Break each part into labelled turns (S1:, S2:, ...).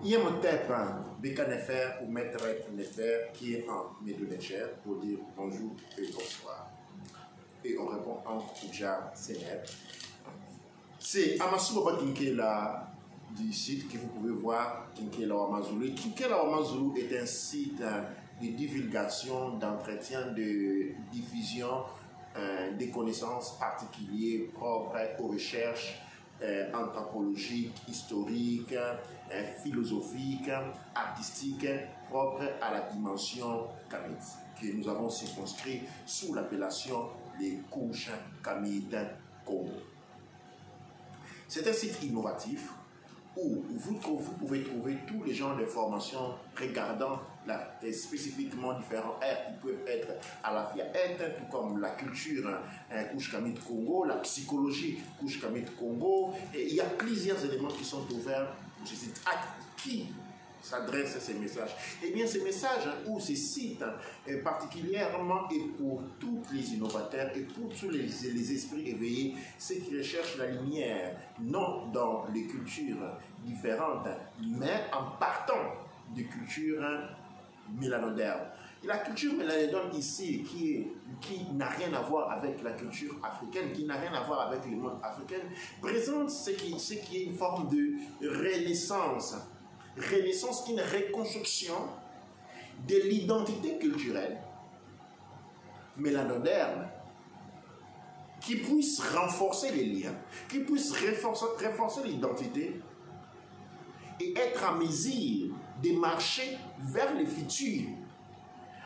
S1: Yemotep, Bekanefer ou Maître Nefer qui est en Médonécher pour dire bonjour et bonsoir. Et on répond en Kouja Sénèbre. C'est Amasu Baba Kinkela du site que vous pouvez voir, Kinkela Wamazulu. Kinkela Wamazulu est un site de divulgation, d'entretien, de diffusion des connaissances particulières propres aux recherches anthropologiques, historiques, philosophiques, artistiques, propres à la dimension kamite, que nous avons circonscrit sous l'appellation des couches kamites Congo. C'est un site innovatif où vous pouvez trouver tous les genres d'informations regardant spécifiquement différents airs qui peuvent être à la fois tout comme la culture couche kamite Congo, la psychologie couche kamite Congo, et il y a plusieurs éléments qui sont ouverts pour ce site. À qui s'adressent ces messages? Eh bien, ces messages ou ces sites particulièrement et pour tous les innovateurs et pour tous les esprits éveillés, ceux qui recherchent la lumière, non dans les cultures différentes, mais en partant de cultures mélanodermes. Et la culture mélanoderne ici, qui n'a rien à voir avec la culture africaine, qui n'a rien à voir avec le monde africain, présente ce qui est une forme de renaissance. Renaissance, une reconstruction de l'identité culturelle mélanoderne qui puisse renforcer les liens, qui puisse renforcer l'identité et être en mesure de marcher vers le futur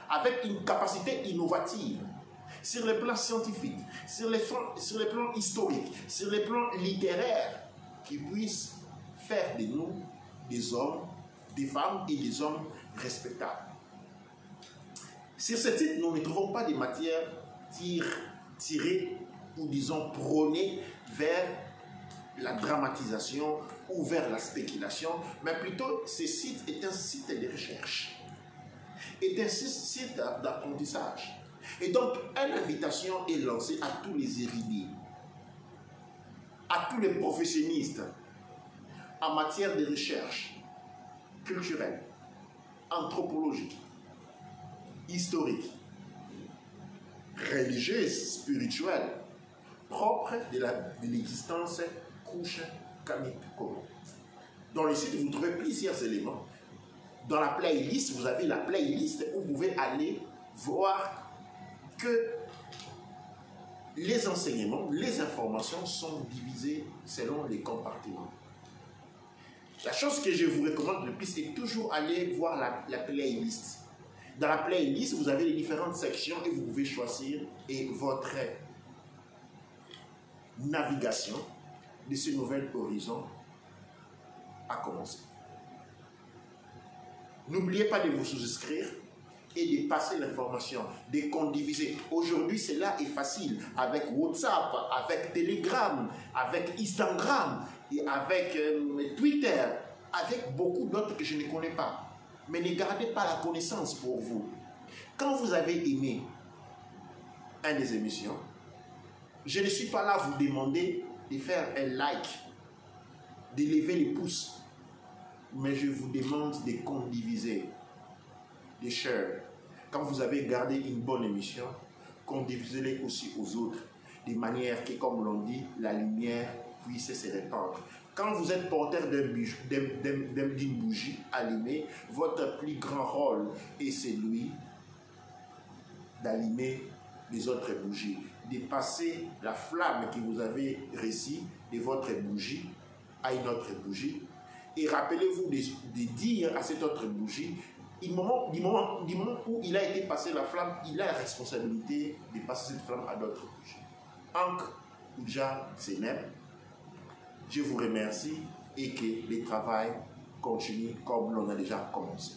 S1: avec une capacité innovative sur le plan scientifique, sur le plan historique, sur le plan littéraire, qui puisse faire de nous des hommes, des femmes et des hommes respectables. Sur ce titre, nous ne trouvons pas des matières tirées ou disons prônées vers la dramatisation ou vers la spéculation, mais plutôt ce site est un site de recherche, est un site d'apprentissage. Et donc, une invitation est lancée à tous les érudits, à tous les professionnalistes en matière de recherche culturelle, anthropologique, historique, religieuse, spirituelle, propre de l'existence couche kamite Congo. Dans le site, vous trouvez plusieurs éléments. Dans la playlist, vous avez la playlist où vous pouvez aller voir que les enseignements, les informations sont divisées selon les compartiments. La chose que je vous recommande le plus, c'est toujours aller voir la playlist. Dans la playlist, vous avez les différentes sections et vous pouvez choisir et votre navigation de ce nouvel horizon a commencé. N'oubliez pas de vous souscrire et de passer l'information, de condiviser. Aujourd'hui, cela est facile avec WhatsApp, avec Telegram, avec Instagram, et avec Twitter, avec beaucoup d'autres que je ne connais pas. Mais ne gardez pas la connaissance pour vous. Quand vous avez aimé une des émissions, je ne suis pas là à vous demander de faire un like, de lever les pouces, mais je vous demande de condiviser, de share. Quand vous avez gardé une bonne émission, condivisez-les aussi aux autres, de manière que, comme l'on dit, la lumière puisse se répandre. Quand vous êtes porteur d'une bougie allumée, votre plus grand rôle est celui d'allumer les autres bougies, de passer la flamme que vous avez reçue de votre bougie à une autre bougie. Et rappelez-vous de dire à cette autre bougie, du moment où il a été passé la flamme, il a la responsabilité de passer cette flamme à d'autres bougies. Ankh Kouja Sénèbre, je vous remercie et que le travail continue comme l'on a déjà commencé.